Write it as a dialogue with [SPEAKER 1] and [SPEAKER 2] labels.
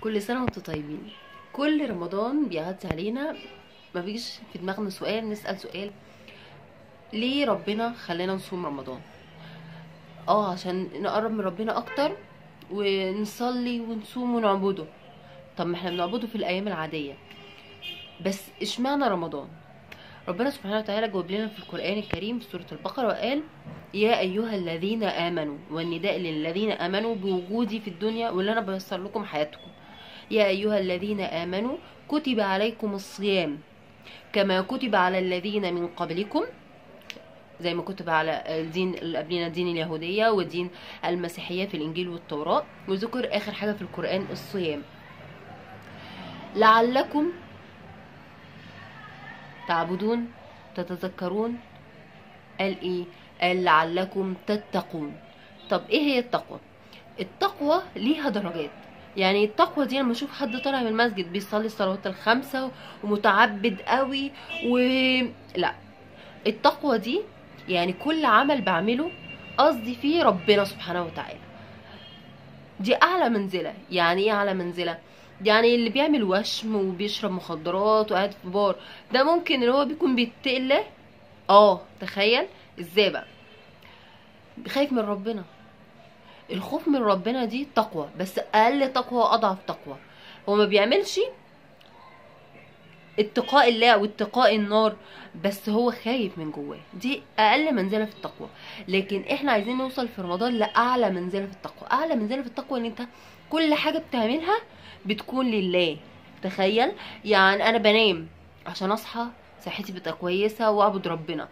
[SPEAKER 1] كل سنة وانتم طيبين. كل رمضان بيعدي علينا ما بيجيش في دماغنا سؤال، نسأل سؤال: ليه ربنا خلانا نصوم رمضان؟ عشان نقرب من ربنا اكتر ونصلي ونصوم ونعبده. طب ما احنا بنعبده في الايام العادية، بس اشمعنى رمضان؟ ربنا سبحانه وتعالى جاوب لنا في القرآن الكريم في سورة البقرة وقال: يا أيها الذين آمنوا، والنداء للذين آمنوا بوجودي في الدنيا واللي أنا بيسر لكم حياتكم. يا أيها الذين آمنوا كتب عليكم الصيام كما كتب على الذين من قبلكم، زي ما كتب على الدين اللي قبلنا، دين اليهودية ودين المسيحية في الإنجيل والتوراة، وذكر آخر حاجة في القرآن الصيام لعلكم تعبدون تتذكرون. قال ايه؟ قال لعلكم تتقون. طب ايه هي التقوى؟ التقوى ليها درجات. يعني التقوى دي لما اشوف حد طالع من المسجد بيصلي الصلوات الخمسة ومتعبد قوي لا، التقوى دي يعني كل عمل بعمله قصدي فيه ربنا سبحانه وتعالى، دي اعلى منزلة. يعني ايه اعلى منزلة؟ يعني اللي بيعمل وشم وبيشرب مخدرات وقاعد في بار، ده ممكن اللي هو بيكون بيتقي الله. تخيل ازاي بقى خايف من ربنا. الخوف من ربنا دي تقوى، بس اقل تقوى واضعف تقوى. هو ما بيعملش اتقاء الله واتقاء النار، بس هو خايف من جواه، دي اقل منزله في التقوى. لكن احنا عايزين نوصل في رمضان لاعلى منزله في التقوى. اعلى منزله في التقوى ان انت كل حاجه بتعملها بتكون لله. تخيل، يعني انا بنام عشان اصحى صحتي بتبقى كويسه واعبد ربنا،